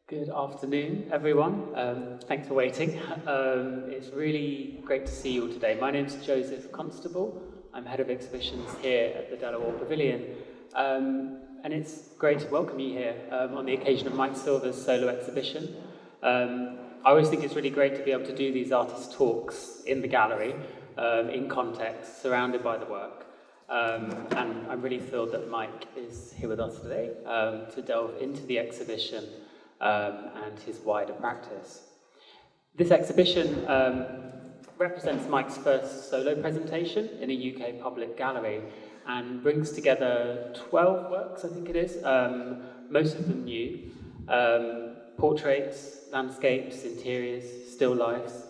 Good afternoon, everyone. Thanks for waiting. It's really great to see you all today. My name's Joseph Constable. I'm Head of Exhibitions here at the Warr Pavilion. And it's great to welcome you here on the occasion of Mike Silva's solo exhibition. I always think it's really great to be able to do these artist talks in the gallery, in context, surrounded by the work. And I'm really thrilled that Mike is here with us today to delve into the exhibition and his wider practice. This exhibition represents Mike's first solo presentation in a UK public gallery and brings together 12 works, I think it is, most of them new, portraits, landscapes, interiors, still lifes,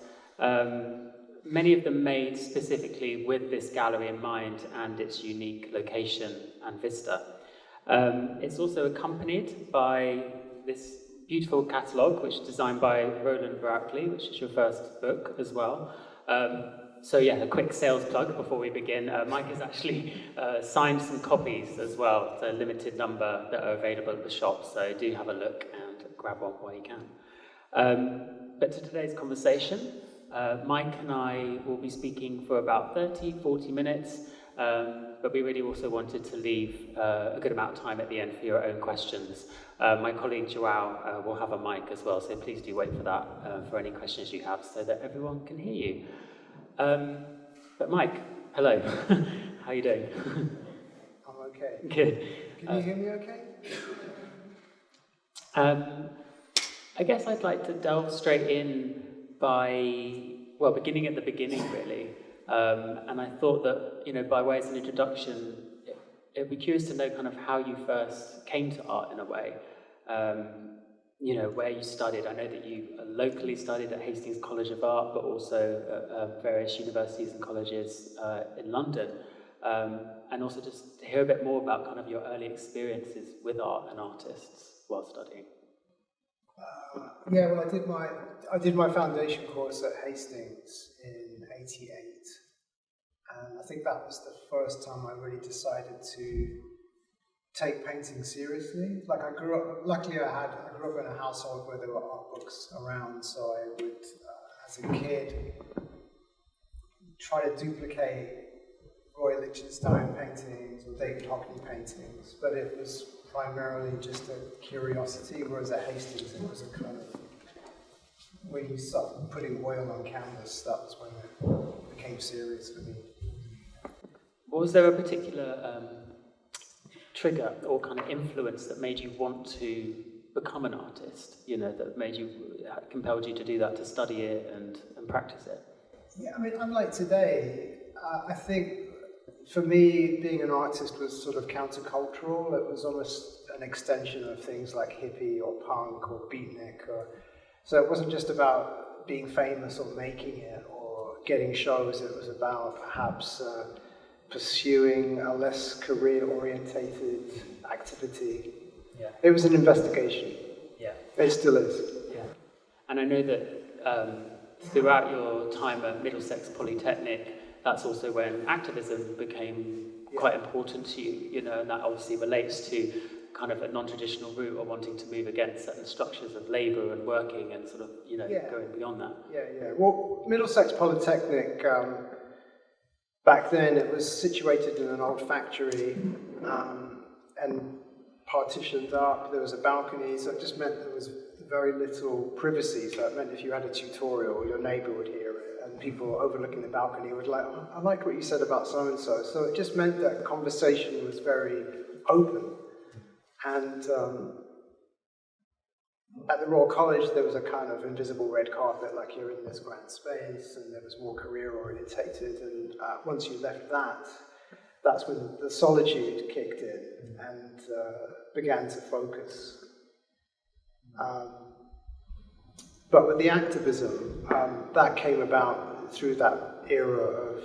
many of them made specifically with this gallery in mind and its unique location and vista. It's also accompanied by this beautiful catalogue, which is designed by Roland Brackley, which is your first book as well. So yeah, a quick sales plug before we begin. Mike has actually signed some copies as well. It's a limited number that are available at the shop, so do have a look and grab one while you can. But to today's conversation, Mike and I will be speaking for about 30-40 minutes, but we really also wanted to leave a good amount of time at the end for your own questions. My colleague Joao will have a mic as well, so please do wait for that for any questions you have so that everyone can hear you. But Mike, hello. How are you doing? I'm okay. Good. Can you hear me okay? I guess I'd like to delve straight in by, well, beginning at the beginning, really. And I thought that, by way as an introduction, it'd be curious to know kind of how you first came to art in a way. Where you studied. I know that you locally studied at Hastings College of Art, but also at various universities and colleges in London. And also just to hear a bit more about kind of your early experiences with art and artists while studying. Well, I did my foundation course at Hastings in '88, and I think that was the first time I really decided to take painting seriously. Like I grew up in a household where there were art books around, so I would, as a kid, try to duplicate Roy Lichtenstein paintings or David Hockney paintings, but it was primarily just a curiosity, whereas at Hastings it was a kind of, when you start putting oil on canvas, that was when it became serious for me. Was there a particular trigger or kind of influence that made you want to become an artist, that compelled you to do that, to study it and practice it? Yeah, I mean, unlike today, I think for me, being an artist was sort of countercultural. It was almost an extension of things like hippie or punk or beatnik. So it wasn't just about being famous or making it or getting shows. It was about perhaps pursuing a less career-orientated activity. Yeah. It was an investigation. Yeah. It still is. Yeah. And I know that throughout your time at Middlesex Polytechnic, that's also when activism became quite important to you, and that obviously relates to kind of a non-traditional route or wanting to move against certain structures of labour and working and sort of, going beyond that. Yeah. Well, Middlesex Polytechnic, back then it was situated in an old factory and partitioned up. There was a balcony, so it just meant there was very little privacy. So it meant if you had a tutorial, your neighbour would hear it. And people overlooking the balcony would like, oh, I like what you said about so-and-so. So it just meant that conversation was very open. And at the Royal College, there was a kind of invisible red carpet, like you're in this grand space, and there was more career-orientated. And once you left that, that's when the solitude kicked in and began to focus. But with the activism, that came about through that era of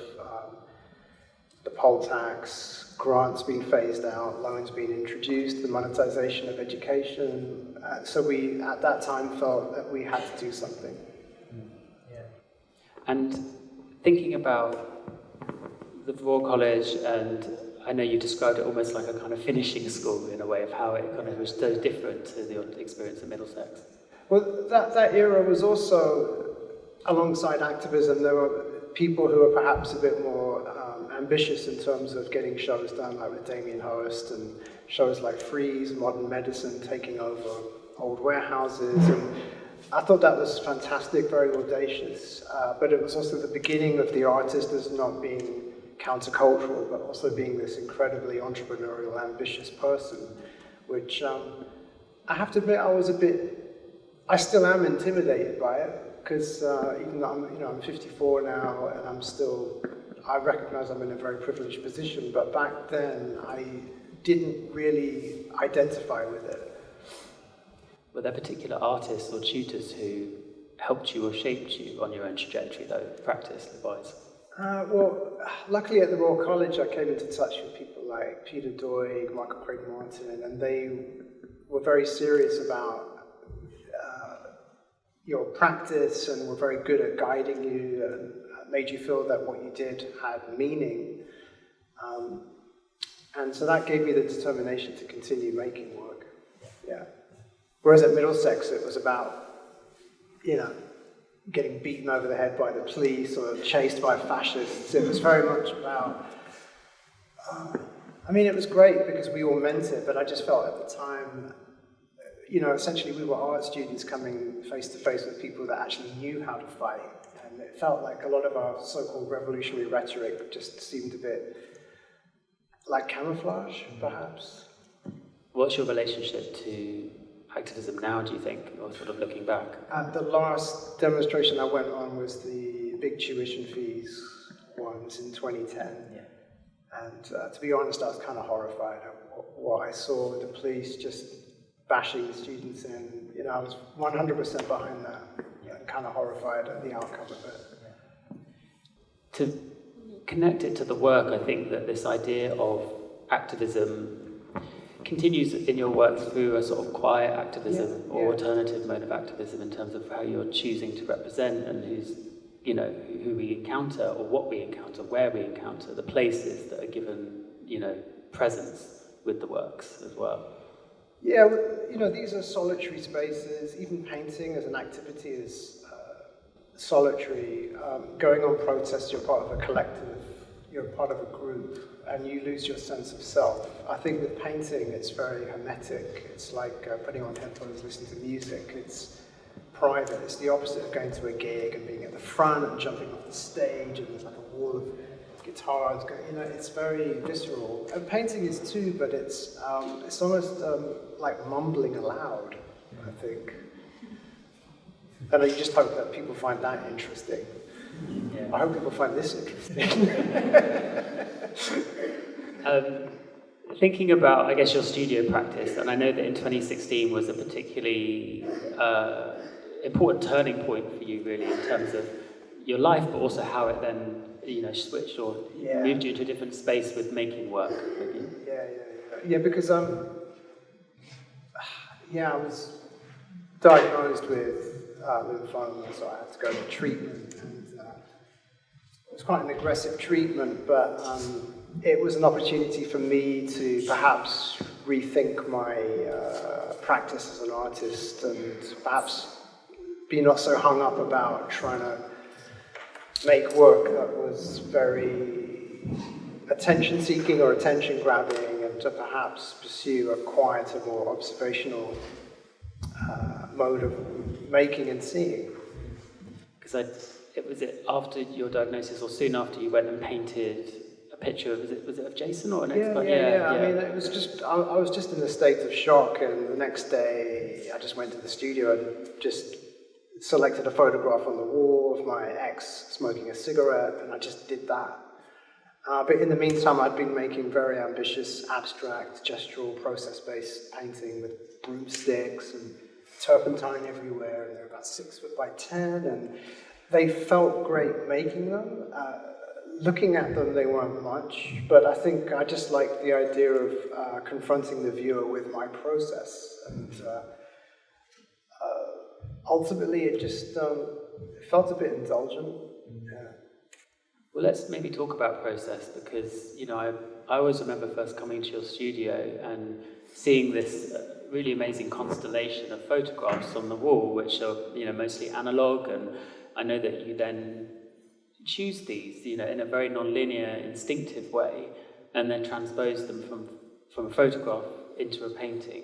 the poll tax, grants being phased out, loans being introduced, the monetization of education. So we, at that time, felt that we had to do something. Yeah. And thinking about the Royal College, and I know you described it almost like a kind of finishing school in a way of how it kind of was so different to the experience at Middlesex. Well, that era was also, alongside activism, there were people who were perhaps a bit more ambitious in terms of getting shows done, like with Damien Hirst, and shows like Freeze, Modern Medicine, taking over old warehouses. And I thought that was fantastic, very audacious, but it was also the beginning of the artist as not being countercultural, but also being this incredibly entrepreneurial, ambitious person, which I have to admit I still am intimidated by it, because even though I'm 54 now, and I recognize I'm in a very privileged position, but back then I didn't really identify with it. Were there particular artists or tutors who helped you or shaped you on your own trajectory, though, practice-wise? Well, luckily at the Royal College I came into touch with people like Peter Doig, Michael Craig Martin, and they were very serious about your practice and were very good at guiding you and made you feel that what you did had meaning. And so that gave me the determination to continue making work. Yeah. Whereas at Middlesex it was about, getting beaten over the head by the police or chased by fascists. It was very much about, it was great because we all meant it, but I just felt at the time, essentially we were art students coming face to face with people that actually knew how to fight. And it felt like a lot of our so-called revolutionary rhetoric just seemed a bit like camouflage, perhaps. What's your relationship to activism now, do you think, or sort of looking back? The last demonstration I went on was the big tuition fees ones in 2010. Yeah. And to be honest, I was kind of horrified at what I saw with the police just bashing the students in. I was 100% behind that, and kind of horrified at the outcome of it. To connect it to the work, I think that this idea of activism continues in your work through a sort of quiet activism or alternative mode of activism in terms of how you're choosing to represent and who we encounter or what we encounter, where we encounter, the places that are given, presence with the works as well. Yeah, these are solitary spaces. Even painting as an activity is solitary. Going on protests, you're part of a collective, you're part of a group, and you lose your sense of self. I think with painting, it's very hermetic. It's like putting on headphones, listening to music. It's private. It's the opposite of going to a gig and being at the front and jumping off the stage, and there's like a wall of guitars going, it's very visceral. And painting is too, but it's almost like mumbling aloud, I think. And I just hope that people find that interesting. Yeah. I hope people find this interesting. Thinking about, I guess, your studio practice, and I know that in 2016 was a particularly important turning point for you, really, in terms of your life, but also how it then, switched or moved you into a different space with making work. Maybe. Yeah, because I was diagnosed with lymphoma, so I had to go to treatment, and it was quite an aggressive treatment, but it was an opportunity for me to perhaps rethink my practice as an artist and perhaps be not so hung up about trying to make work that was very attention-seeking or attention-grabbing, and to perhaps pursue a quieter, more observational mode of making and seeing. Because was it after your diagnosis or soon after you went and painted a picture of, was it of Jason or an expert? Yeah. I mean, it was just, I was just in a state of shock, and the next day I just went to the studio and just selected a photograph on the wall of my ex smoking a cigarette, and I just did that. But in the meantime, I'd been making very ambitious, abstract, gestural, process-based painting with broomsticks and turpentine everywhere, and they're about 6 foot by 10, and they felt great making them. Looking at them, they weren't much, but I think I just liked the idea of confronting the viewer with my process, and ultimately it just felt a bit indulgent. Yeah. Well, let's maybe talk about process, because I always remember first coming to your studio and seeing this really amazing constellation of photographs on the wall, which are, you know, mostly analog, and I know that you then choose these, you know, in a very non-linear, instinctive way, and then transpose them from a photograph into a painting.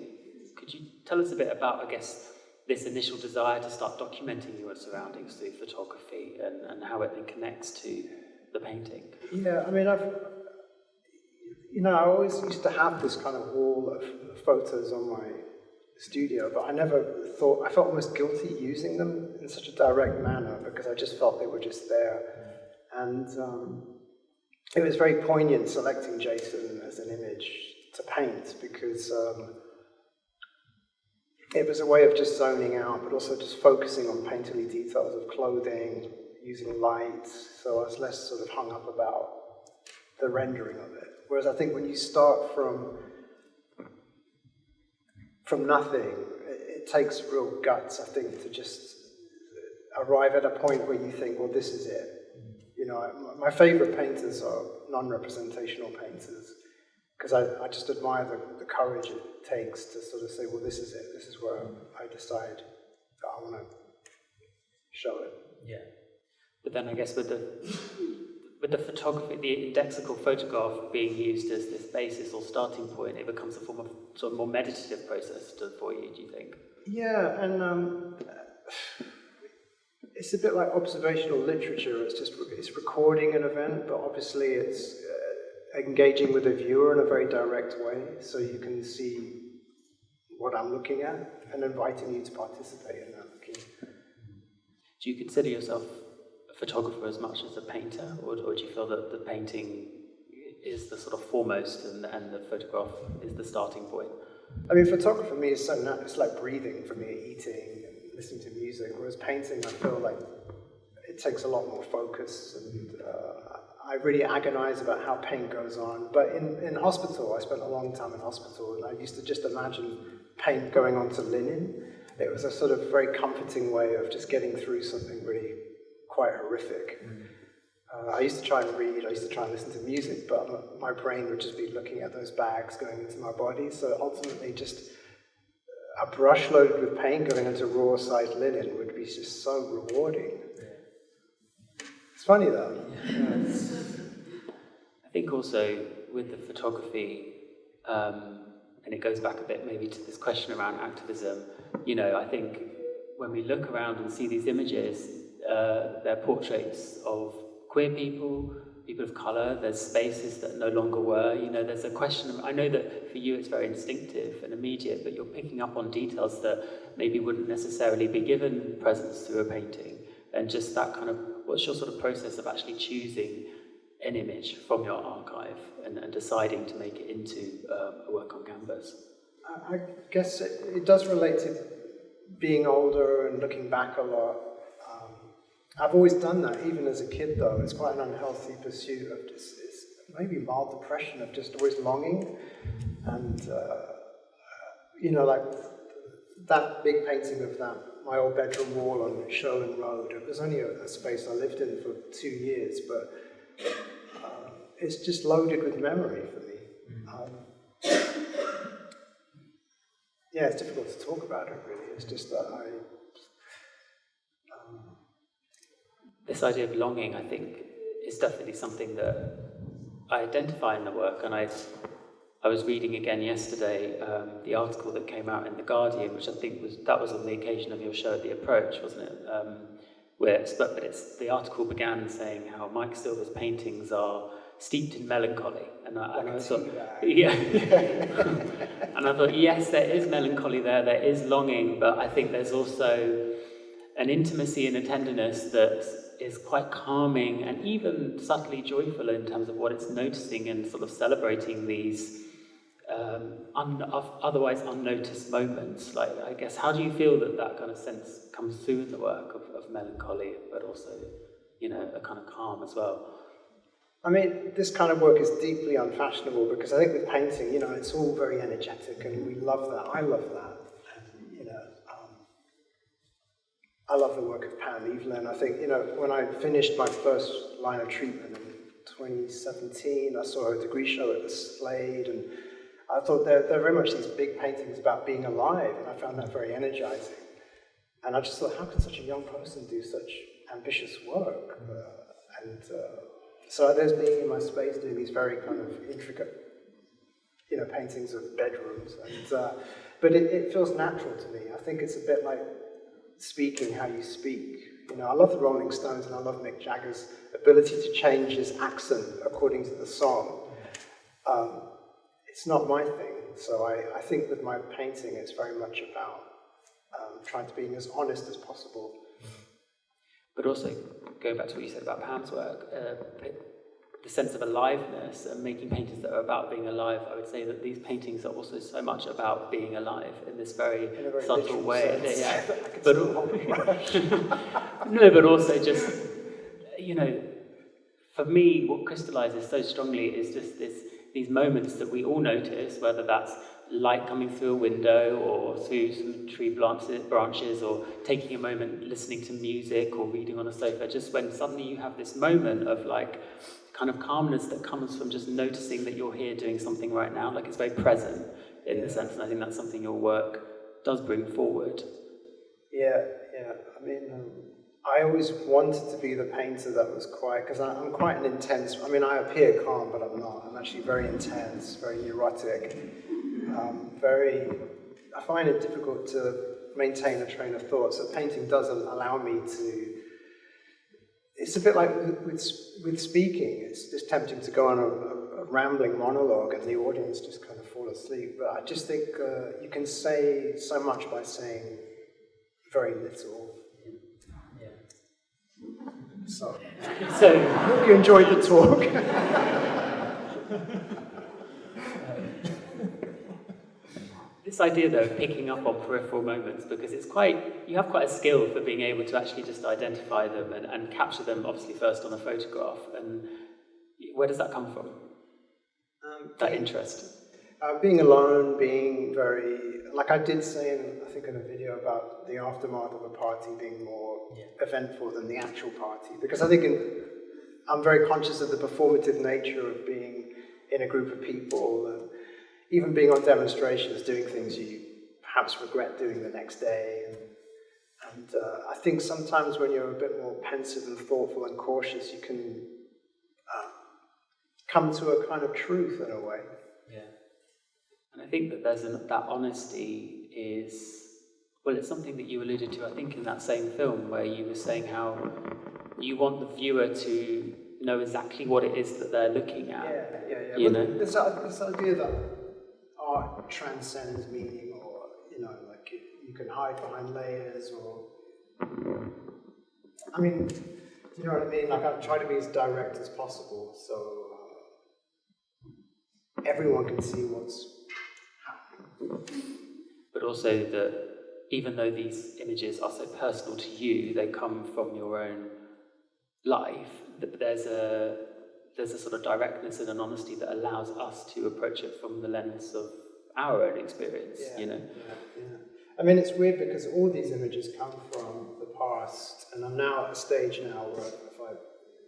Could you tell us a bit about, I guess, this initial desire to start documenting your surroundings through photography, and how it then connects to the painting? Yeah, I mean, I always used to have this kind of wall of photos on my studio, but I felt almost guilty using them in such a direct manner because I just felt they were just there. And it was very poignant selecting Jason as an image to paint because it was a way of just zoning out, but also just focusing on painterly details of clothing, using light, so I was less sort of hung up about the rendering of it. Whereas I think when you start from nothing, it takes real guts, I think, to just arrive at a point where you think, well, this is it. You know, my favorite painters are non-representational painters, because I just admire the courage it takes to sort of say, well, this is it. This is where I decide that I want to show it. Yeah. But then I guess with the photography, the indexical photograph being used as this basis or starting point, it becomes a form of sort of more meditative process for you, do you think? Yeah, and it's a bit like observational literature. It's recording an event, but obviously it's engaging with the viewer in a very direct way, so you can see what I'm looking at and inviting you to participate in that looking. Do you consider yourself a photographer as much as a painter, or do you feel that the painting is the sort of foremost and the photograph is the starting point? I mean, photography for me is so it's like breathing for me, eating and listening to music, whereas painting, I feel like it takes a lot more focus, and I really agonize about how paint goes on. But in hospital, I spent a long time in hospital, and I used to just imagine paint going onto linen. It was a sort of very comforting way of just getting through something really quite horrific. I used to try and read, I used to try and listen to music, but my brain would just be looking at those bags going into my body. So ultimately, just a brush loaded with paint going into raw side linen would be just so rewarding. It's funny though. I think also with the photography, and it goes back a bit maybe to this question around activism, you know, I think when we look around and see these images, they're portraits of queer people, people of colour, there's spaces that no longer were, you know, there's a question of, I know that for you it's very instinctive and immediate, but you're picking up on details that maybe wouldn't necessarily be given presence through a painting, and just that kind of, what's your sort of process of actually choosing an image from your archive and deciding to make it into a work on canvas? I guess it does relate to being older and looking back a lot. I've always done that, even as a kid though. It's quite an unhealthy pursuit of just, it's maybe mild depression of just always longing. And, you know, like that big painting of my old bedroom wall on Sherland Road, it was only a space I lived in for 2 years, but it's just loaded with memory for me. Yeah, it's difficult to talk about it really. It's just that this idea of longing, I think, is definitely something that I identify in the work, and I was reading again yesterday the article that came out in The Guardian, which I think was on the occasion of your show at The Approach, wasn't it? But the article began saying how Mike Silva's paintings are steeped in melancholy, and I thought, yeah, and I thought, yes, there is melancholy there is longing, but I think there's also an intimacy and a tenderness that is quite calming and even subtly joyful in terms of what it's noticing and sort of celebrating these otherwise unnoticed moments. Like, I guess, how do you feel that kind of sense comes through in the work of melancholy, but also, you know, a kind of calm as well? I mean, this kind of work is deeply unfashionable because I think with painting, you know, it's all very energetic and we love that. I love that. And, you know, I love the work of Pam Evelyn. I think, you know, when I finished my first line of treatment in 2017. I saw a degree show at the Slade, and I thought they're very much these big paintings about being alive, and I found that very energizing. And I just thought, how can such a young person do such ambitious work? So there's me in my space doing these very kind of intricate, paintings of bedrooms. But it feels natural to me. I think it's a bit like speaking how you speak. I love the Rolling Stones and I love Mick Jagger's ability to change his accent according to the song. It's not my thing. So I think with my painting, it's very much about trying to be as honest as possible. But also, going back to what you said about Pam's work, the sense of aliveness and making paintings that are about being alive, I would say that these paintings are also so much about being alive in this very subtle way. Yeah. But no, but also just, for me, what crystallizes so strongly is just these moments that we all notice, whether that's light coming through a window or through some tree branches, or taking a moment listening to music or reading on a sofa, just when suddenly you have this moment of like kind of calmness that comes from just noticing that you're here doing something right now. Like it's very present in the sense, and I think that's something your work does bring forward. Yeah. I mean, I always wanted to be the painter that was quiet, because I'm quite an intense, I appear calm, but I'm not. I'm actually very intense, very neurotic. I find it difficult to maintain a train of thought, so painting doesn't allow me to. It's a bit like with speaking. It's just tempting to go on a rambling monologue and the audience just kind of fall asleep. But I just think you can say so much by saying very little. Yeah. So I hope you enjoyed the talk. This idea, though, of picking up on peripheral moments, because you have quite a skill for being able to actually just identify them and capture them, obviously, first on a photograph. And where does that come from? That interest? Being alone, being very, like I did say in a video about the aftermath of a party being more eventful than the actual party, because I think I'm very conscious of the performative nature of being in a group of people, and even being on demonstrations, doing things you perhaps regret doing the next day. And I think sometimes when you're a bit more pensive and thoughtful and cautious, you can come to a kind of truth in a way. Yeah. And I think that that honesty is, well, it's something that you alluded to, I think, in that same film, where you were saying how you want the viewer to know exactly what it is that they're looking at. Yeah. This idea that art transcends meaning, or like you can hide behind layers, or do you know what I mean? Like I try to be as direct as possible, so everyone can see what's happening. But also that even though these images are so personal to you, they come from your own life. There's a sort of directness and an honesty that allows us to approach it from the lens of our own experience, Yeah. I mean, it's weird because all these images come from the past, and I'm now at a stage now where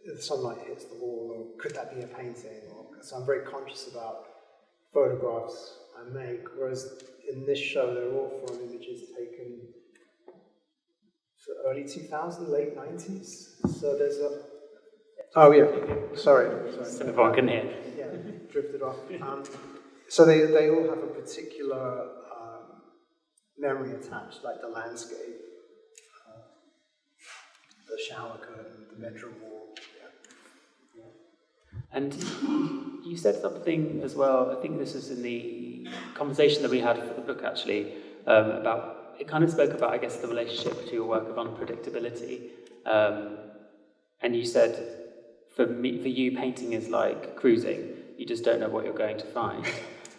if the sunlight hits the wall, or could that be a painting? So I'm very conscious about photographs I make, whereas in this show they're all from images taken early 2000s, late 90s. So there's a... Oh yeah, sorry. So everyone can hear. Yeah, drifted off. So they all have a particular memory attached, like the landscape, the shower curtain, the bedroom wall. Yeah. And you said something as well, I think this was in the conversation that we had for the book actually, about, it kind of spoke about, I guess, the relationship to your work of unpredictability. And you said, for you, painting is like cruising. You just don't know what you're going to find.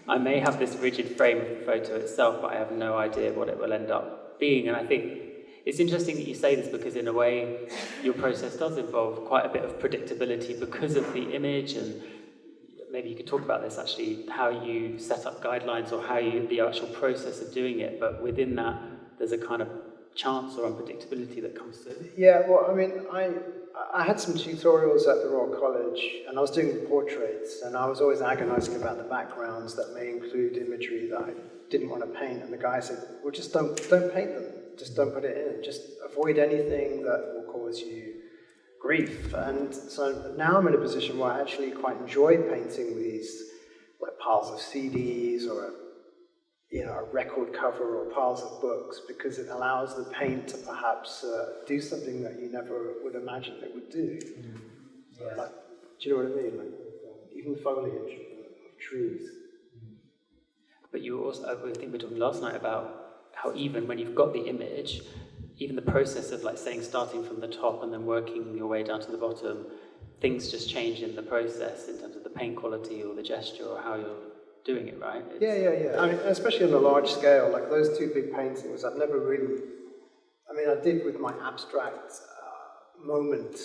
I may have this rigid frame of the photo itself, but I have no idea what it will end up being. And I think it's interesting that you say this, because in a way, your process does involve quite a bit of predictability because of the image. And maybe you could talk about this actually, how you set up guidelines, or how the actual process of doing it. But within that, there's a kind of chance or unpredictability that comes to it? Yeah, well, I mean, I had some tutorials at the Royal College, and I was doing portraits, and I was always agonizing about the backgrounds that may include imagery that I didn't want to paint, and the guy said, well, just don't paint them, just don't put it in, just avoid anything that will cause you grief. And so now I'm in a position where I actually quite enjoy painting these like piles of CDs or a record cover or piles of books, because it allows the paint to perhaps do something that you never would imagine it would do. Yeah. Like, do you know what I mean? Like, even foliage of trees. But you also, I think we were talking last night about how even when you've got the image, even the process of like saying starting from the top and then working your way down to the bottom, things just change in the process in terms of the paint quality or the gesture or how you're doing it, right? Yeah. I mean, especially on a large scale, like those two big paintings, I've never really, I did with my abstract moment,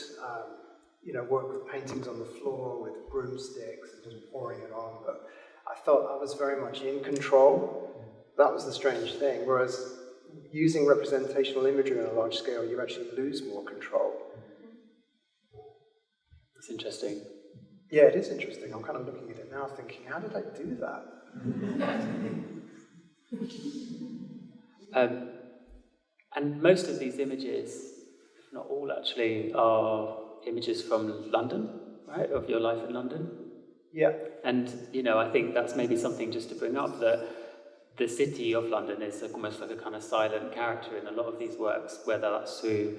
work with paintings on the floor with broomsticks and just pouring it on, but I felt I was very much in control. That was the strange thing, whereas using representational imagery on a large scale, you actually lose more control. It's interesting. Yeah, it is interesting. I'm kind of looking at it now thinking, how did I do that? And most of these images, if not all actually, are images from London, right? Of your life in London. Yeah. And, I think that's maybe something just to bring up, that the city of London is almost like a kind of silent character in a lot of these works, whether that's through,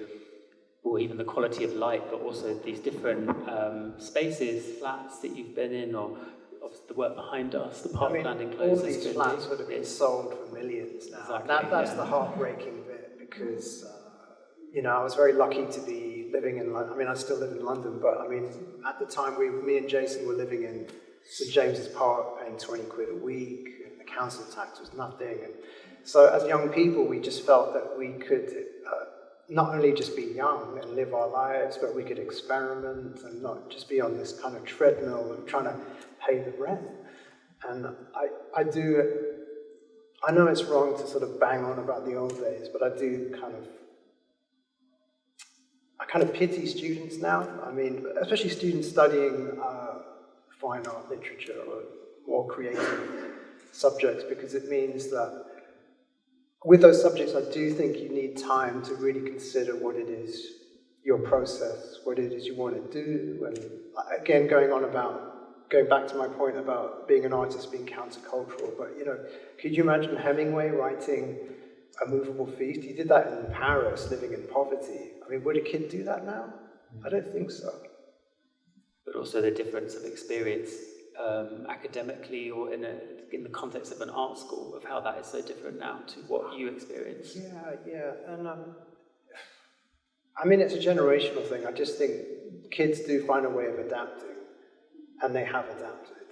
or even the quality of light, but also these different spaces, flats that you've been in, or obviously the work behind us, the parkland enclosures. All these flats would have been sold for millions now. Exactly, That's the heartbreaking bit, because, I was very lucky to be living in London. I still live in London, but at the time, me and Jason were living in St James's Park, paying 20 quid a week, and the council tax was nothing. And so as young people, we just felt that we could not only just be young and live our lives, but we could experiment and not just be on this kind of treadmill of trying to pay the rent. And I know it's wrong to sort of bang on about the old days, but I do I kind of pity students now. Especially students studying fine art, literature, or more creative subjects, because it means that with those subjects, I do think you need time to really consider what it is, your process, what it is you want to do. And again, going back to my point about being an artist, being countercultural, but could you imagine Hemingway writing A Movable Feast? He did that in Paris, living in poverty. Would a kid do that now? I don't think so. But also the difference of experience academically or in the context of an art school, of how that is so different now to what you experienced. Yeah. And it's a generational thing. I just think kids do find a way of adapting, and they have adapted,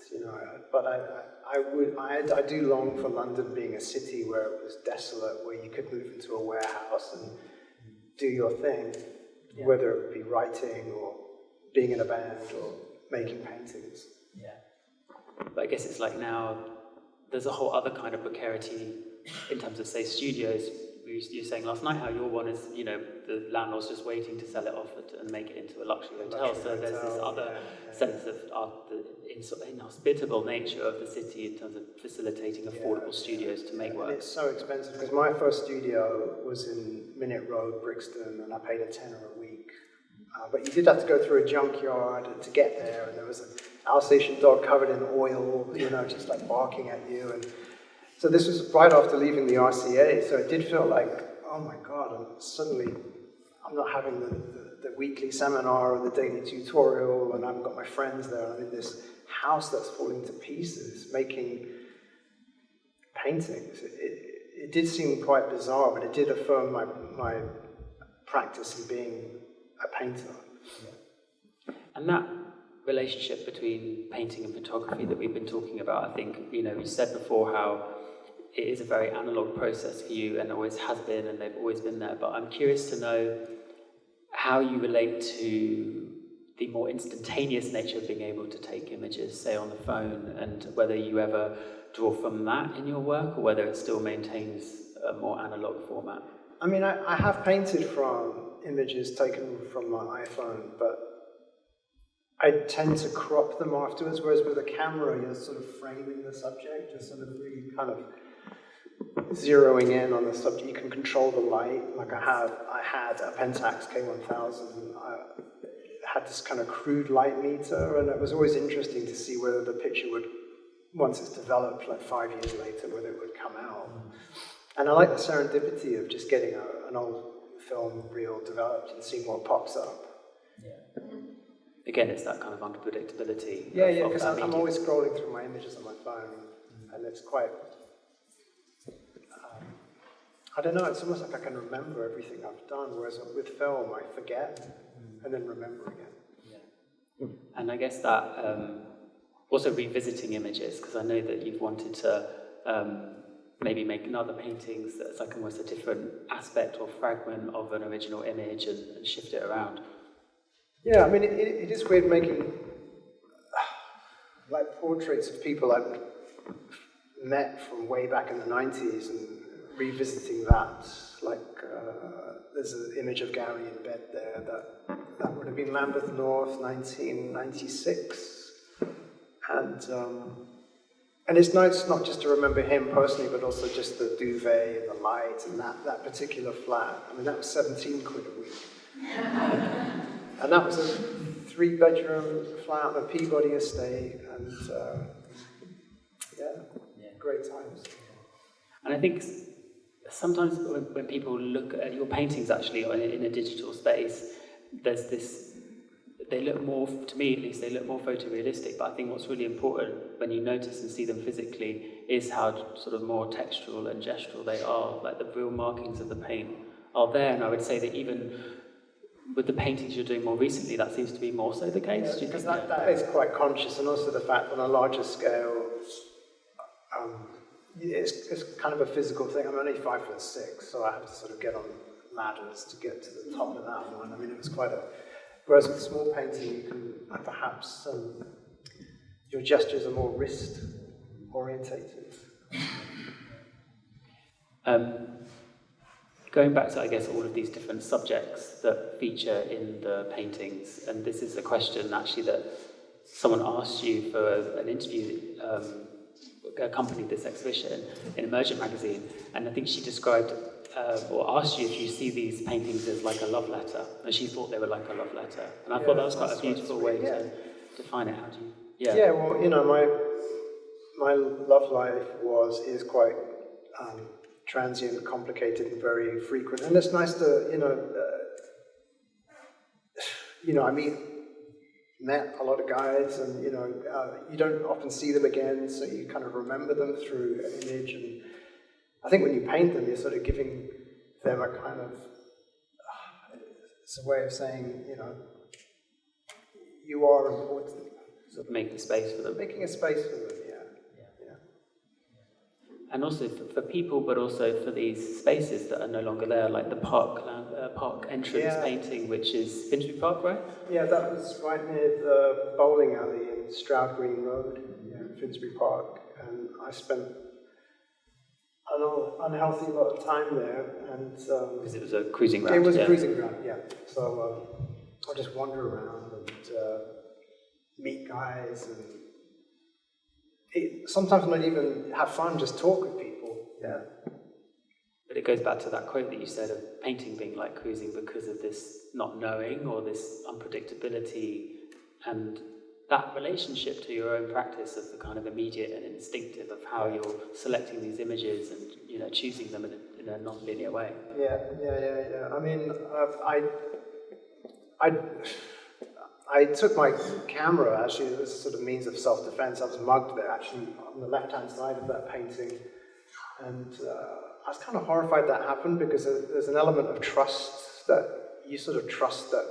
But I do long for London being a city where it was desolate, where you could move into a warehouse and do your thing, whether it would be writing or being in a band or making paintings. Yeah. But I guess it's like now, there's a whole other kind of precarity in terms of, say, studios. You were saying last night how your one is, the landlord's just waiting to sell it off and make it into a luxury hotel. So there's this other sense of the inhospitable nature of the city in terms of facilitating affordable studios to make work. And it's so expensive, because my first studio was in Minute Road, Brixton, and I paid a tenner a week. But you did have to go through a junkyard to get there, and there was an Alsatian dog covered in oil, just like barking at you. And so this was right after leaving the RCA, so it did feel like, oh my God, I'm not having the weekly seminar or the daily tutorial, and I've got my friends there, and I'm in this house that's falling to pieces, making paintings. It did seem quite bizarre, but it did affirm my practice in being a painter. Yeah. And that relationship between painting and photography that we've been talking about, I think, you said before how it is a very analog process for you and always has been, and they've always been there. But I'm curious to know how you relate to the more instantaneous nature of being able to take images, say on the phone, and whether you ever draw from that in your work, or whether it still maintains a more analog format. I mean, I have painted from images taken from my iPhone, but I tend to crop them afterwards, whereas with a camera, you're sort of framing the subject, you're sort of really kind of zeroing in on the subject. You can control the light. Like I had a Pentax K1000. I had this kind of crude light meter, and it was always interesting to see whether the picture would, once it's developed, like 5 years later, whether it would come out. And I like the serendipity of just getting an old film reel developed and seeing what pops up. Yeah. Again, it's that kind of unpredictability. Yeah, because I'm always scrolling through my images on my phone, and it's quite, I don't know, it's almost like I can remember everything I've done, whereas with film, I forget and then remember again. Yeah. And I guess that also revisiting images, because I know that you've wanted to maybe make other paintings that's like almost a different aspect or fragment of an original image and shift it around. Yeah, I mean, it is weird making like portraits of people I've met from way back in the 90s and revisiting that. Like, there's an image of Gary in bed there that would have been Lambeth North, 1996. And it's nice not just to remember him personally, but also just the duvet and the light and that particular flat. I mean, that was 17 quid a week. And that was a 3-bedroom flat on a Peabody estate, and great times. And I think sometimes when people look at your paintings actually in a digital space, there's this, they look more, to me at least, they look more photorealistic, but I think what's really important when you notice and see them physically is how sort of more textural and gestural they are, like the real markings of the paint are there, and I would say that even with the paintings you're doing more recently, that seems to be more so the case. Yeah, because that is quite conscious, and also the fact that on a larger scale, it's kind of a physical thing. I'm only 5'6", so I have to sort of get on ladders to get to the top of that one. I mean, it was quite a... Whereas with small painting, you can perhaps, your gestures are more wrist-orientated. Going back to, I guess, all of these different subjects that feature in the paintings, and this is a question actually that someone asked you for an interview that accompanied this exhibition in Emergent magazine, and I think she described or asked you if you see these paintings as like a love letter, and she thought they were like a love letter, and I thought that was quite a beautiful way to define it. How do you? Yeah. Yeah. Well, you know, my love life is quite transient, complicated, and very frequent, and it's nice to I met a lot of guys, and you don't often see them again, so you kind of remember them through an image. And I think when you paint them, you're sort of giving them a kind of, it's a way of saying, you are important. Sort of making space for them. Making a space for them, yeah. And also for people, but also for these spaces that are no longer there, like the park entrance painting, which is Finsbury Park, right? Yeah, that was right near the bowling alley in Stroud Green Road, in Finsbury Park, and I spent an unhealthy lot of time there, and because it was a cruising ground. It was a cruising ground, yeah. So I'll just wander around and meet guys, and sometimes not even have fun, just talk with people. Yeah. But it goes back to that quote that you said of painting being like cruising because of this not knowing or this unpredictability, and that relationship to your own practice of the kind of immediate and instinctive of how you're selecting these images and choosing them in a non-linear way. Yeah. I mean, I took my camera actually as a sort of means of self-defense. I was mugged there actually on the left-hand side of that painting, and I was kind of horrified that happened, because there's an element of trust that you sort of trust that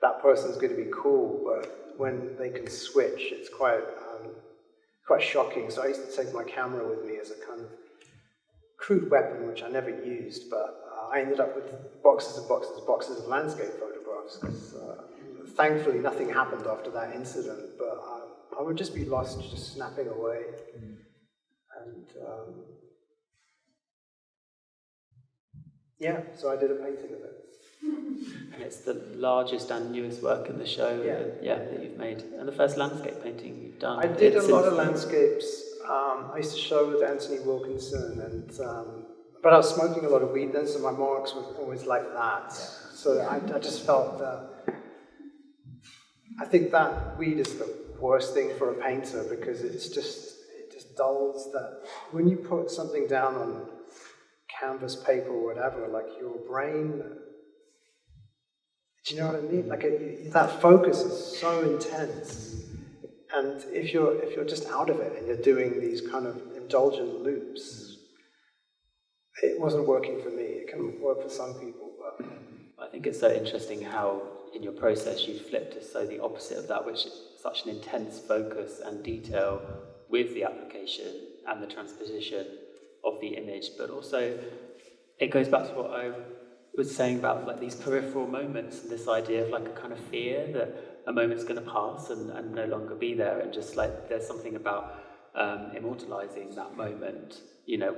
that person's going to be cool, but when they can switch, it's quite shocking. So I used to take my camera with me as a kind of crude weapon, which I never used, but I ended up with boxes of landscape photographs, because thankfully nothing happened after that incident, but I would just be lost just snapping away. And Yeah, so I did a painting of it. And it's the largest and newest work in the show that you've made. And the first landscape painting you've done. I did a lot of landscapes. I used to show with Anthony Wilkinson, and but I was smoking a lot of weed then, so my marks were always like that. So I just felt that, I think that weed is the worst thing for a painter, because it just dulls that. When you put something down on canvas, paper, or whatever, like your brain, do you know what I mean? Like that focus is so intense, and if you're just out of it and you're doing these kind of indulgent loops, it wasn't working for me. It can work for some people, but I think it's so interesting how in your process you flipped to so the opposite of that, which is such an intense focus and detail with the application and the transposition of the image, but also it goes back to what I was saying about like these peripheral moments and this idea of like a kind of fear that a moment's going to pass and no longer be there, and just like there's something about immortalizing that moment, you know,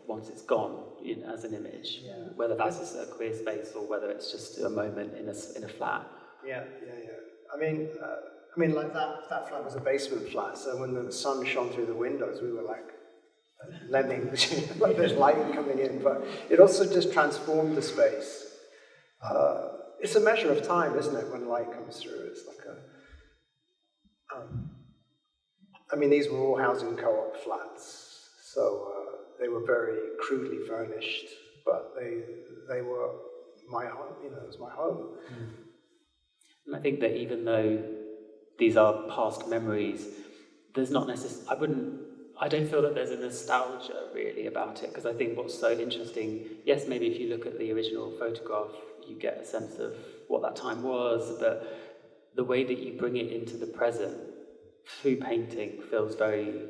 once it's gone, you know, as an image, whether that's a queer space or whether it's just a moment in a flat. Yeah. I mean, like that flat was a basement flat, so when the sun shone through the windows, we were like lemmings, like there's light coming in, but it also just transformed the space. It's a measure of time, isn't it, when light comes through? It's like I mean, these were all housing co-op flats, so they were very crudely furnished, but they were my home, you know, it was my home. And I think that even though these are past memories, there's not necessarily, I don't feel that there's a nostalgia really about it, because I think what's so interesting, yes, maybe if you look at the original photograph, you get a sense of what that time was, but the way that you bring it into the present through painting feels very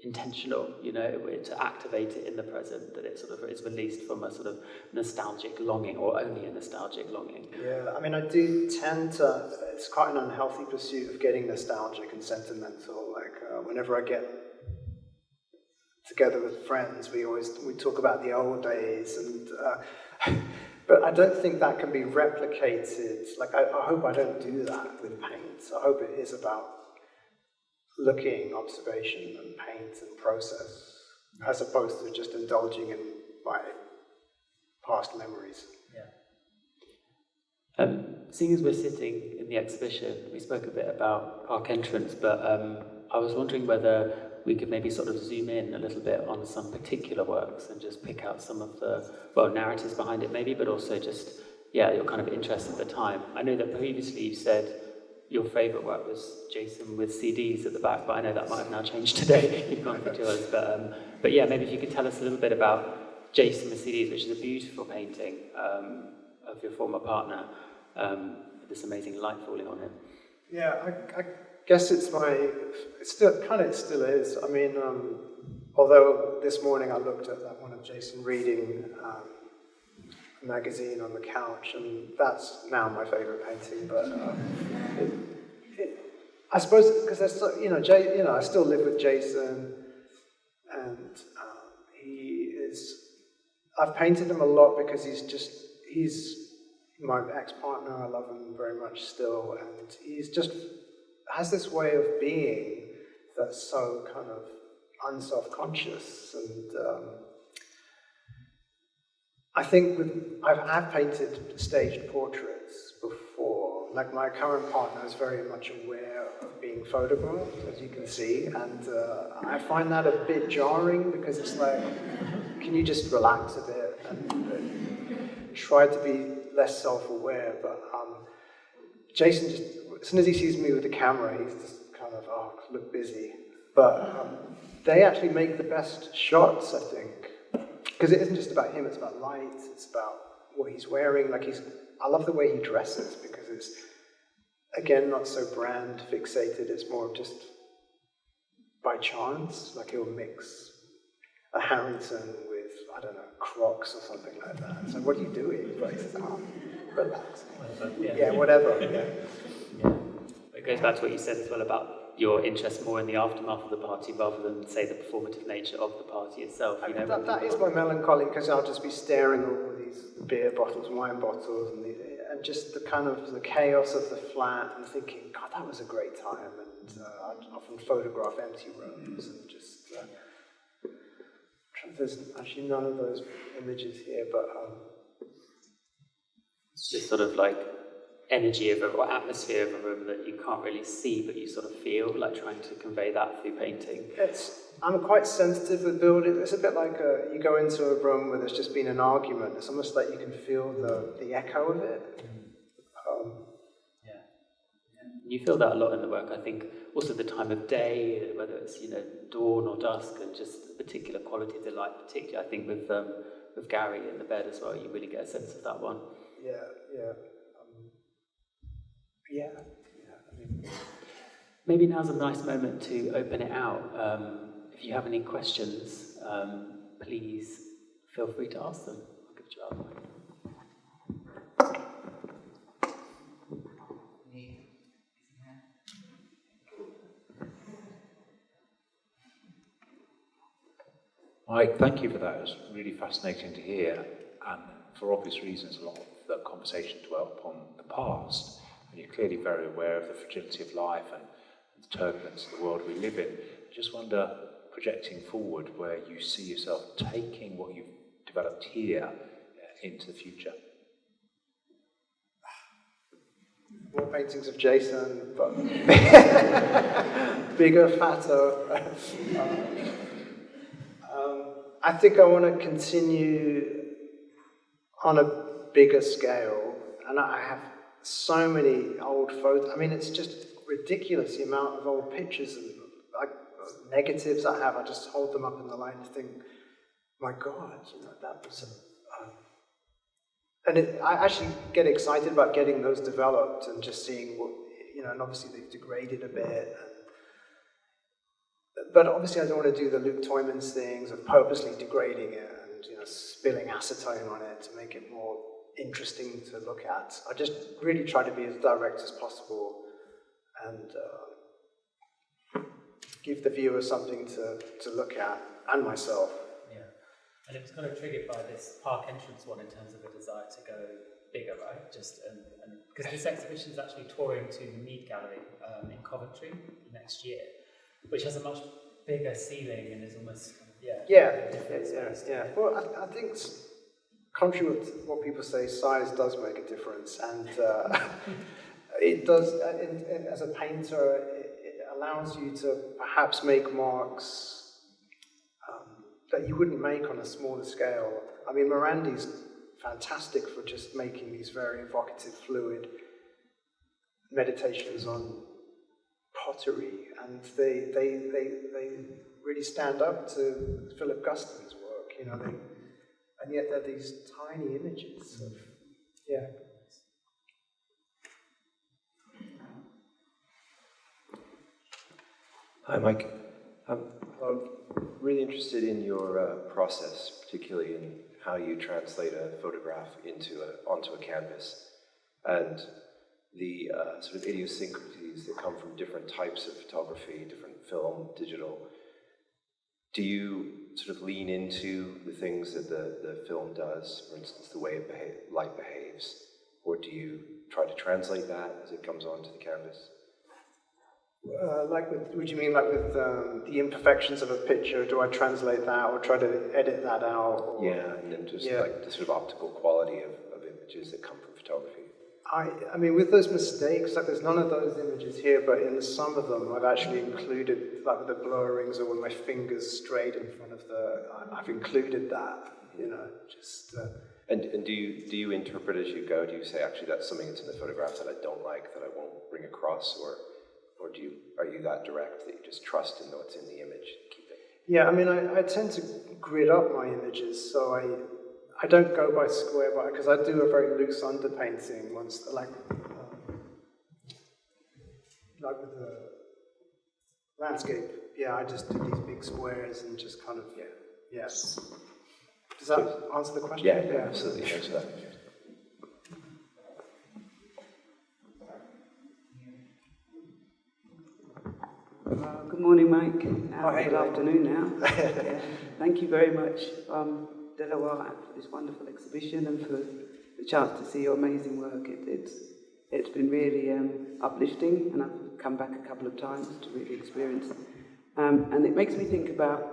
intentional, you know, to activate it in the present, that it sort of is released from a sort of nostalgic longing, or only a nostalgic longing. Yeah, I mean, I do tend to, it's quite an unhealthy pursuit of getting nostalgic and sentimental. Like, whenever I get together with friends, we talk about the old days, and but I don't think that can be replicated. Like, I hope I don't do that with paint. I hope it is about looking, observation, and paint and process, as opposed to just indulging in my past memories. Seeing as we're sitting in the exhibition, we spoke a bit about Park Entrance, but I was wondering whether we could maybe sort of zoom in a little bit on some particular works and just pick out some of the, narratives behind it maybe, but also just, your kind of interest at the time. I know that previously you said your favourite work was Jason with CDs at the back, but I know that might have now changed today. You've gone to us, but maybe if you could tell us a little bit about Jason with CDs, which is a beautiful painting of your former partner, with this amazing light falling on him. Yeah, I guess it still is. I mean, although this morning I looked at that one of Jason reading a magazine on the couch, and that's now my favourite painting. But I suppose because I still live with Jason, and he is. I've painted him a lot because he's my ex-partner. I love him very much still, and he's just has this way of being that's so kind of unself-conscious, and I think I've painted staged portraits before. Like, my current partner is very much aware of being photographed, as you can see, and I find that a bit jarring, because it's like, can you just relax a bit and try to be less self-aware? But Jason just, as soon as he sees me with the camera, he's just kind of, look busy. But they actually make the best shots, I think. Because it isn't just about him, it's about light, it's about what he's wearing. Like, I love the way he dresses, because it's, again, not so brand fixated, it's more just by chance. Like, he'll mix a Harrington with, I don't know, Crocs or something like that. So, what are you doing? But he says, relax. Yeah, whatever. Yeah. It goes back to what you said as well about your interest more in the aftermath of the party rather than, say, the performative nature of the party itself. You know, that is my melancholy, because I'll just be staring at all these beer bottles, wine bottles, and just the kind of the chaos of the flat, and thinking, God, that was a great time. And I'd often photograph empty rooms and just. There's actually none of those images here, but it's this sort of like energy of or atmosphere of a room that you can't really see, but you sort of feel, like trying to convey that through painting. I'm quite sensitive with building. It's a bit like you go into a room where there's just been an argument. It's almost like you can feel the echo of it. You feel that a lot in the work, I think. Also the time of day, whether it's, you know, dawn or dusk, and just the particular quality of the light, particularly I think with Gary in the bed as well, you really get a sense of that one. I mean, maybe now's a nice moment to open it out. If you have any questions, please feel free to ask them. I'll give you out. Mike, thank you for that. It was really fascinating to hear. And for obvious reasons, a lot of the conversation dwelt upon the past. And you're clearly very aware of the fragility of life and the turbulence of the world we live in. I just wonder, projecting forward, where you see yourself taking what you've developed here into the future. More paintings of Jason, but bigger, fatter. I think I want to continue on a bigger scale, and I have so many old photos. I mean, it's just ridiculous the amount of old pictures and negatives I have. I just hold them up in the light and think, my God, you know, that was I actually get excited about getting those developed and just seeing what, you know, and obviously they've degraded a bit. But obviously I don't want to do the Luke Toymans things of purposely degrading it and, you know, spilling acetone on it to make it more interesting to look at. I just really try to be as direct as possible and give the viewer something to look at, and myself. Yeah, and it was kind of triggered by this park entrance one in terms of a desire to go bigger, right? Just and because this exhibition is actually touring to the Mead Gallery in Coventry next year, which has a much bigger ceiling and is almost different space. Well, I think contrary to what people say, size does make a difference, and it does. As a painter, it allows you to perhaps make marks that you wouldn't make on a smaller scale. I mean, Morandi's fantastic for just making these very evocative, fluid meditations on pottery, and they really stand up to Philip Guston's work, you know, and yet they're these tiny images of, Hi, Mike. I'm really interested in your process, particularly in how you translate a photograph onto a canvas, and the sort of idiosyncrasies that come from different types of photography, different film, digital. Do you sort of lean into the things that the film does, for instance, the way light behaves, or do you try to translate that as it comes onto the canvas? Would you mean like with the imperfections of a picture? Do I translate that or try to edit that out? Or? Yeah, and then just like the sort of optical quality of images that come from photography. I mean, with those mistakes, like there's none of those images here, but in some of them I've actually included, like with the blurrings or with my fingers straight in front of I've included that, you know, just... And do you interpret as you go? Do you say, actually, that's something that's in the photograph that I don't like, that I won't bring across, or are you that direct that you just trust in what's in the image and keep it? Yeah, I mean, I tend to grid up my images, so I don't go by square, because I do a very loose underpainting once, like with the landscape. Yeah, I just do these big squares and just kind of, yes. Does that answer the question? Yeah, absolutely. Thanks for that. Good morning, Mike. Hey, good afternoon now. Yeah. Thank you very much, DLWP, for this wonderful exhibition and for the chance to see your amazing work. It's been really uplifting, and I've come back a couple of times to really experience. And it makes me think about,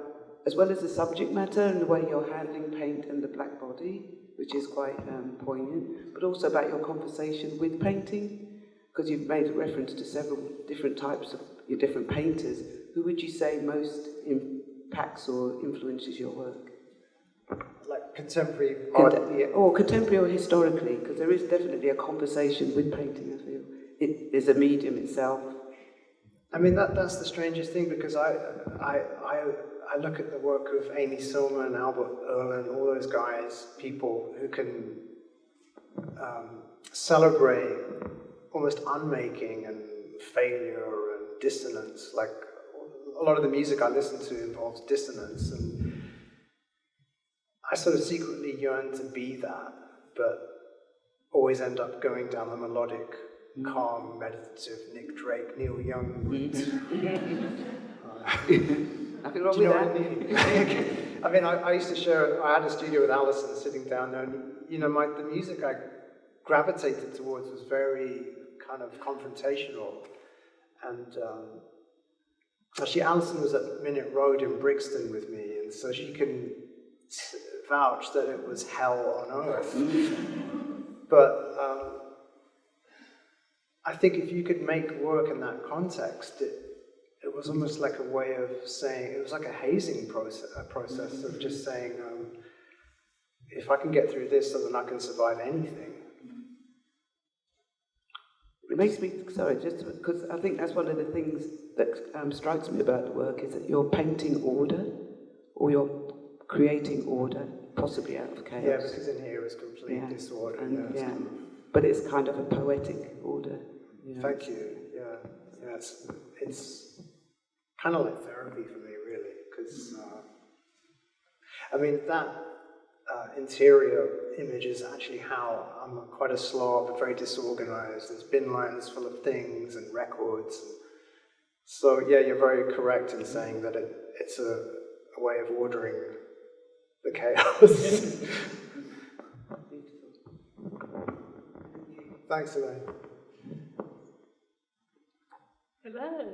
as well as the subject matter and the way you're handling paint and the black body, which is quite poignant, but also about your conversation with painting, because you've made a reference to several different types of your different painters. Who would you say most impacts or influences your work? Like contemporary art? Or contemporary or historically, because there is definitely a conversation with painting, I feel. It is a medium itself. I mean, that's the strangest thing, because I look at the work of Amy Silva and Albert Erlin, all those guys, people who can celebrate almost unmaking and failure and dissonance. Like, a lot of the music I listen to involves dissonance, and I sort of secretly yearn to be that, but always end up going down the melodic, calm, meditative Nick Drake, Neil Young route. Nothing wrong with that. I mean? I mean, I used to share, I had a studio with Alison sitting down there, and, you know, the music I gravitated towards was very kind of confrontational. And actually, Alison was at Minute Road in Brixton with me, and so she can vouch that it was hell on earth. But I think if you could make work in that context, it was almost like a way of saying, it was like a hazing process of just saying, if I can get through this, so then I can survive anything. It makes me, sorry, just because I think that's one of the things that strikes me about the work, is that you're painting order, or you're creating order, possibly out of chaos. Yeah, because in here is complete disorder. And, but it's kind of a poetic order. You know. Thank you. Yeah, it's kind of like therapy for me, really, because I mean that interior image is actually how I'm quite a slob, very disorganized. There's bin lines full of things and records. So yeah, you're very correct in saying that it's a way of ordering the chaos. Thanks, Elaine. Hello.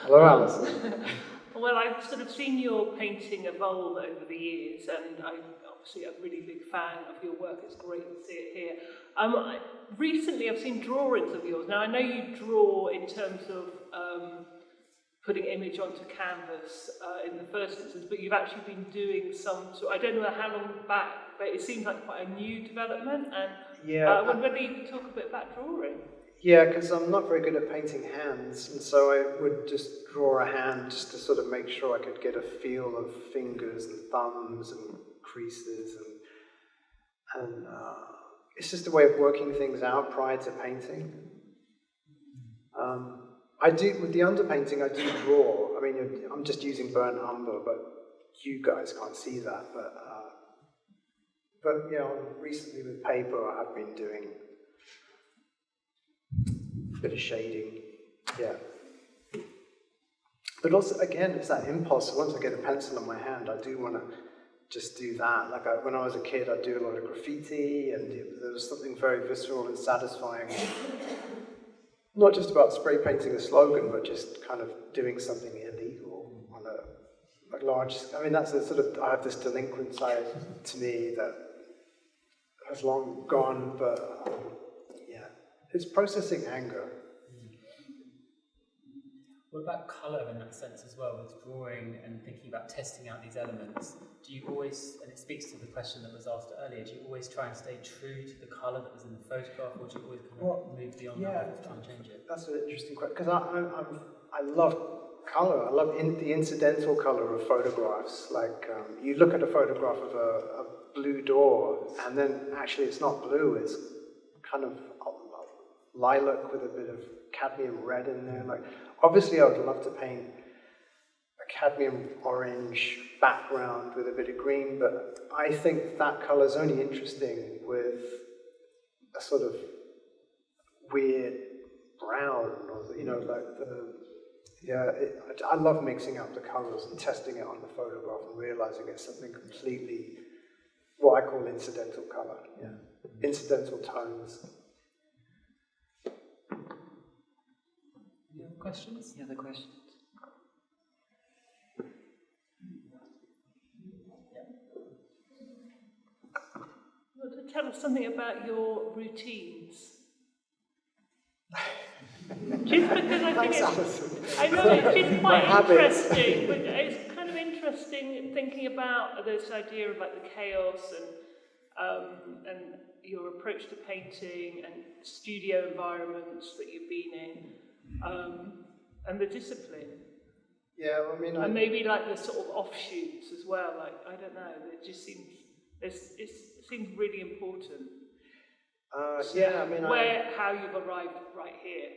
Hello, Alison. Well, I've sort of seen your painting evolve over the years, and I'm obviously a really big fan of your work. It's great to see it here. Recently, I've seen drawings of yours. Now, I know you draw in terms of putting image onto canvas in the first instance, but you've actually been doing some sort, I don't know how long back, but it seems like quite a new development, and I wonder whether you could talk a bit about drawing. Yeah, because I'm not very good at painting hands, and so I would just draw a hand just to sort of make sure I could get a feel of fingers and thumbs and creases, and it's just a way of working things out prior to painting. I do, with the underpainting, I do draw. I mean, I'm just using burnt umber, but you guys can't see that. But you know, recently with paper, I've been doing a bit of shading, yeah. But also, again, it's that impulse. Once I get a pencil in my hand, I do want to just do that. Like when I was a kid, I'd do a lot of graffiti, and there was something very visceral and satisfying. Not just about spray painting a slogan, but just kind of doing something illegal on a large. I mean, that's a sort of. I have this delinquent side to me that has long gone, but yeah, it's processing anger. What about colour in that sense as well, with drawing and thinking about testing out these elements? Do you always, and it speaks to the question that was asked earlier, do you always try and stay true to the colour that was in the photograph, or do you always kind of move beyond that and try and change it? That's an interesting question, because I love colour. I love the incidental colour of photographs. Like, you look at a photograph of a blue door, and then actually it's not blue, it's kind of lilac with a bit of cadmium red in there. Like, obviously I would love to paint a cadmium orange background with a bit of green, but I think that colour is only interesting with a sort of weird brown, or, you know, like Yeah, I love mixing up the colours and testing it on the photograph and realising it's something completely, what I call incidental colour, yeah. Incidental tones. Any other questions? Any other questions? Want to tell us something about your routines? Just because I think I know it's quite interesting, but it's kind of interesting thinking about this idea of like the chaos and your approach to painting and studio environments that you've been in, and the discipline. Yeah, I mean, and maybe like the sort of offshoots as well. Like I don't know, it just seems it seems really important. Yeah, I mean, how you've arrived right here.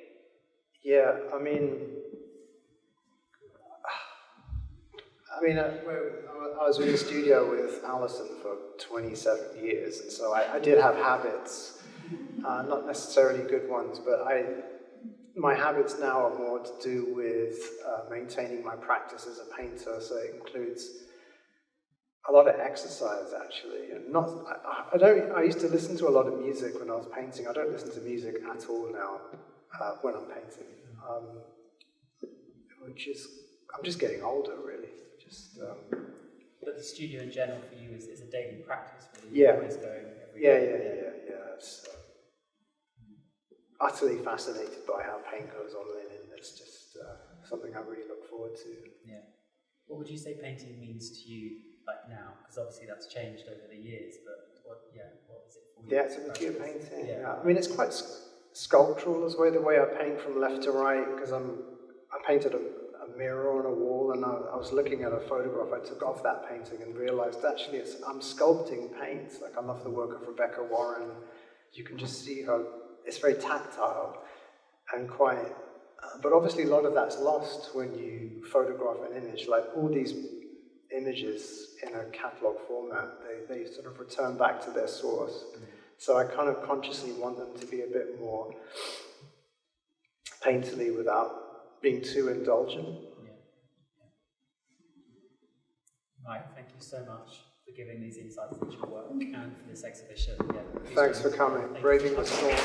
Yeah, I mean, I was in the studio with Alison for 27 years, and so I did have habits, not necessarily good ones, but my habits now are more to do with maintaining my practice as a painter, so it includes a lot of exercise, actually, and I used to listen to a lot of music when I was painting. I don't listen to music at all now when I'm painting, I'm just getting older, really. But the studio in general for you is a daily practice, really. Yeah. You're always going every day. Yeah. It's utterly fascinated by how paint goes on linen. It's just something I really look forward to. Yeah. What would you say painting means to you, like now? Because obviously that's changed over the years, but what is it for you? Yeah, it's a material painting. Yeah. I mean, it's quite sculptural as well, the way I paint from left to right, because I painted a mirror on a wall, and I was looking at a photograph I took off that painting and realised actually I'm sculpting paint. Like, I love the work of Rebecca Warren. You can just see her, it's very tactile and quite, but obviously a lot of that's lost when you photograph an image. Like all these images in a catalogue format, they sort of return back to their source. So I kind of consciously want them to be a bit more painterly without being too indulgent. Mike, thank you so much for giving these insights into your work and for this exhibition. Thanks for coming, braving the storm.